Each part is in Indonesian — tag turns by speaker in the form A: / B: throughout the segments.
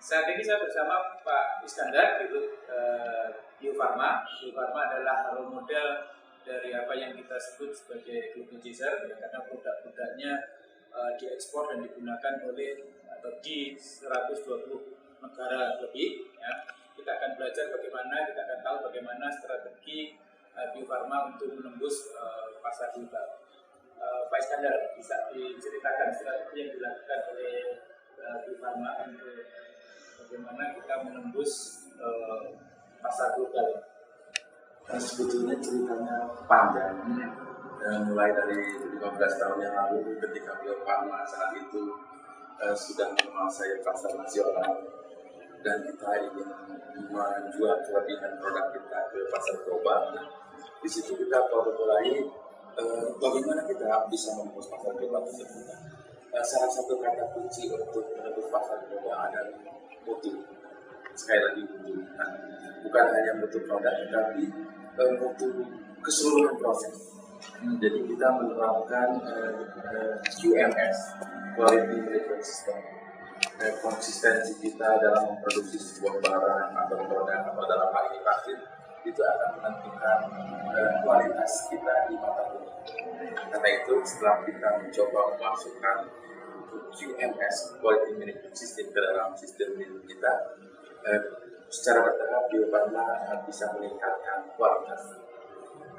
A: Saat ini saya bersama Pak Iskandar di Bio Farma. Bio Farma adalah role model dari apa yang kita sebut sebagai global chaser, ya, karena produk-produknya diekspor dan digunakan oleh atau di 120 negara lebih. Ya. Kita akan belajar bagaimana, kita akan tahu bagaimana strategi Bio Farma untuk menembus pasar global. Pak Iskandar, bisa diceritakan strategi yang dilakukan oleh Bio Farma untuk bagaimana kita menembus pasar global?
B: Sebetulnya ceritanya panjang, mulai dari 15 tahun yang lalu ketika Bio Farma saat itu sudah menguasai pasar nasional dan kita ingin menjual kelebihan produk kita ke pasar global. Di situ kita mulai bagaimana kita bisa menembus pasar global tersebut. Salah satu kata kunci untuk menembus pasar global adalah mutu. Sekali lagi mutu. Nah, bukan hanya mutu produk, tetapi mutu keseluruhan proses. Jadi kita menerapkan QMS, Quality Management System. Konsistensi kita dalam memproduksi sebuah barang atau produk atau dalam hal ini vaksin itu akan menentukan kualitas kita di mata dunia. Karena itu setelah kita mencoba memasukkan QMS, Quality Management System, ke dalam sistem kita, secara bertahap Bio Farma bisa meningkatkan kualitas.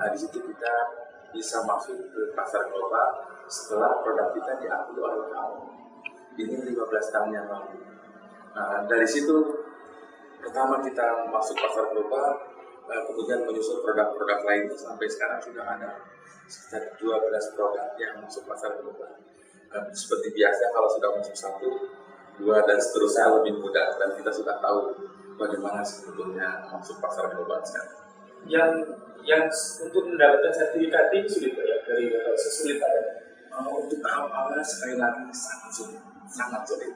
B: Nah, di situ kita bisa masuk ke pasar global setelah produk kita diakui oleh WHO. Ini 15 tahun yang lalu. Nah, dari situ pertama kita masuk pasar global, kemudian menyusul produk-produk lainnya sampai sekarang sudah ada sekitar 12 produk yang masuk pasar global. Seperti biasa kalau sudah masuk 1, 2 dan seterusnya lebih mudah dan kita sudah tahu bagaimana sebetulnya masuk pasar global sekarang.
A: Yang untuk mendapatkan sertifikat ini sulit ya, dari sesulit ada.
B: Untuk tahap awal sekali lagi sangat sulit.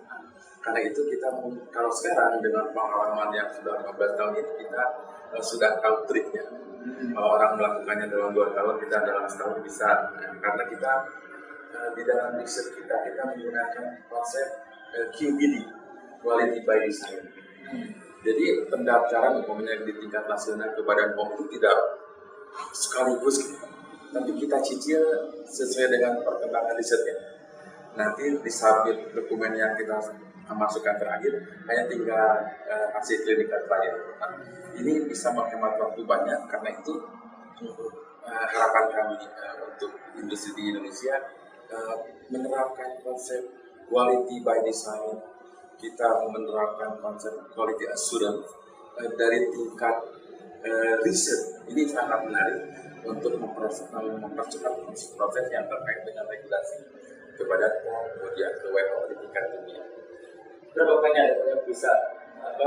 B: Karena itu kita kalau sekarang dengan pengalaman yang sudah 15 tahun ini kita sudah tahu triknya. Kalau orang melakukannya dalam 2 tahun, kita dalam setahun bisa. Karena kita di dalam riset kita menggunakan konsep QBD, Quality by Design. Jadi pendaftaran umpamanya di tingkat nasional ke Badan POM itu tidak sekaligus, tapi kita cicil sesuai dengan perkembangan risetnya. Nanti disubmit dokumen yang kita masukkan terakhir, hanya tinggal hasil klinikal trial. Nah, ini bisa menghemat waktu banyak, karena itu harapan kami untuk industri di Indonesia menerapkan konsep quality by design. Kita menerapkan konsep quality assurance dari tingkat riset. Ini sangat menarik untuk mempercepat proses yang terkait dengan regulasi kepada kemudian ke WHO di tingkat dunia.
A: Berapa banyak yang bisa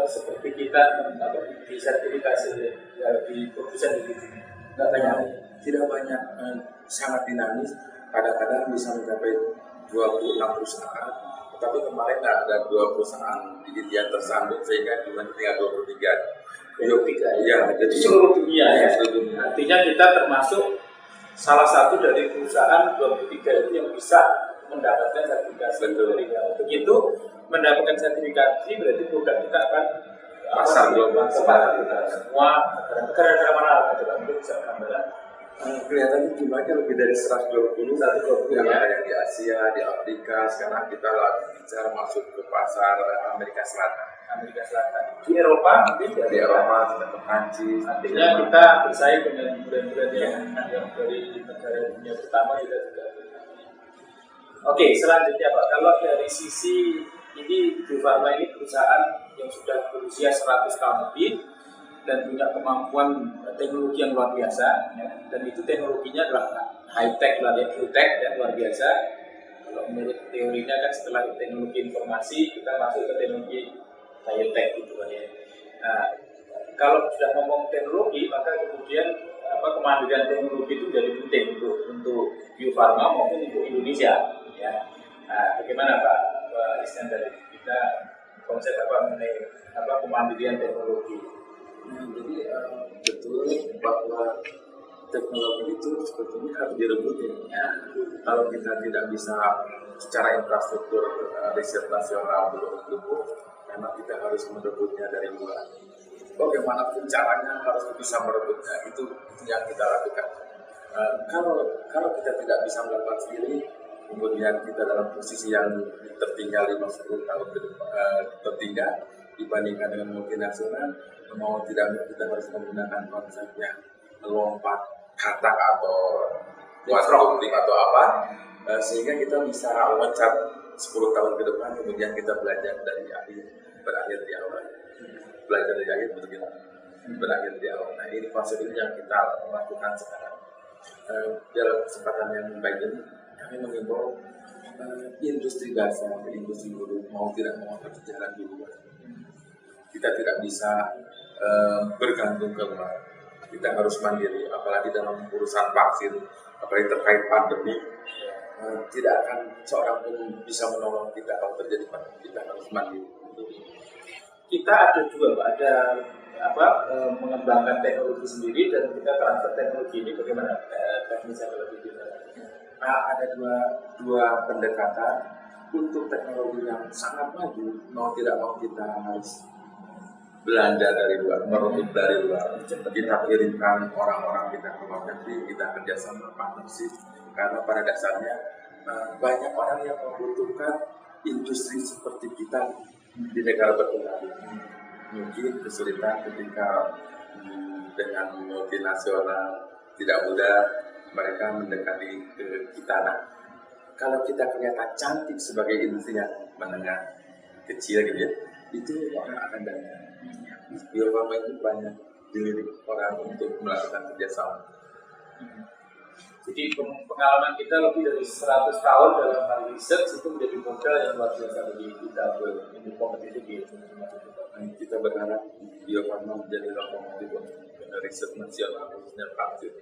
A: seperti kita di sertifikasi di produsen di sini?
B: Tidak banyak, sangat dinamis. Kadang-kadang bisa mencapai 26 perusahaan. Tapi kemarin ada 2 perusahaan yang tersambung sehingga cuma tinggal 23.
A: Ya, jadi seluruh dunia ya. Artinya kita termasuk salah satu dari perusahaan 23 itu yang bisa mendapatkan sertifikasi. Begitu mendapatkan sertifikasi berarti produk kita akan
B: pasar global
A: semua negara mana untuk bisa gambaran.
B: Kelihatannya jumlahnya lebih dari 120 yang ada yang di Asia, di Afrika. Sekarang kita lagi bicara masuk ke pasar Amerika Selatan.
A: Di Eropa mungkin
B: di Eropa, sudah ke Prancis.
A: Artinya kita bersaing dengan brand-brand yang dari negara dunia pertama juga. Oke, selanjutnya Pak, kalau dari sisi ini Bio Farma ini perusahaan yang sudah berusia 100 tahun lebih dan punya kemampuan teknologi yang luar biasa, ya. Dan itu teknologinya adalah high tech, full tech, ya, luar biasa. Kalau menurut teorinya kan setelah teknologi informasi kita masuk ke teknologi biotech gitu kan ya. Nah, kalau sudah ngomong teknologi maka kemudian kemandirian teknologi itu jadi penting untuk Bio Farma maupun untuk Indonesia, ya. Nah, bagaimana Pak Iskandar, kita konsep mengenai kemandirian teknologi?
B: Jadi betul bahwa teknologi itu sebetulnya harus direbut ya. Kalau kita tidak bisa secara infrastruktur riset nasional belum cukup, karena kita harus merebutnya dari luar. Bagaimanapun caranya harus bisa merebutnya, itu yang kita lakukan. Kalau kita tidak bisa melakukan sendiri, kemudian kita dalam posisi yang tertinggal 5-10 tahun ke depan, tertinggal dibandingkan dengan multinasional, mau tidak mau kita harus menggunakan konsep yang lompat kata atau quantum atau apa, sehingga kita bisa loncat 10 tahun ke depan, kemudian kita belajar dari akhir berakhir di awal, belajar dari akhir berakhir di awal. Nah, ini konsep ini yang kita lakukan sekarang. Dalam kesempatan yang baik ini kami mengimbau industri dasar, industri hulu mau tidak mau harus jalan dulu. Kita tidak bisa bergantung ke luar. Kita harus mandiri, apalagi dalam urusan vaksin, apalagi terkait pandemi, tidak akan seorang pun bisa menolong kita kalau terjadi pandemi. Kita harus mandiri.
A: Kita ada dua, Pak. Ada mengembangkan teknologi sendiri dan kita transfer teknologi ini bagaimana teknisnya lebih detail?
B: Ada dua pendekatan untuk teknologi yang sangat maju. Mau tidak mau kita harus belanja dari luar, merebut dari luar. Kita kirimkan orang-orang kita ke luar negeri, kita kerjasama partnership. Karena pada dasarnya banyak orang yang membutuhkan industri seperti kita di negara berkembang. Mungkin kesulitan ketika dengan multinasional tidak mudah mereka mendekati ke kita. Nah, kalau kita kelihatan cantik sebagai industri yang menengah kecil gitu ya, itu orang akan datang. Bio Farma itu banyak dilirik orang untuk melakukan kerjasama.
A: Jadi pengalaman kita lebih dari 100 tahun dalam hal riset itu menjadi modal yang luar biasa bagi kita untuk kompetitif di Indonesia.
B: Kita berharap Bio Farma menjadi lokomotif riset nasional khususnya vaksin.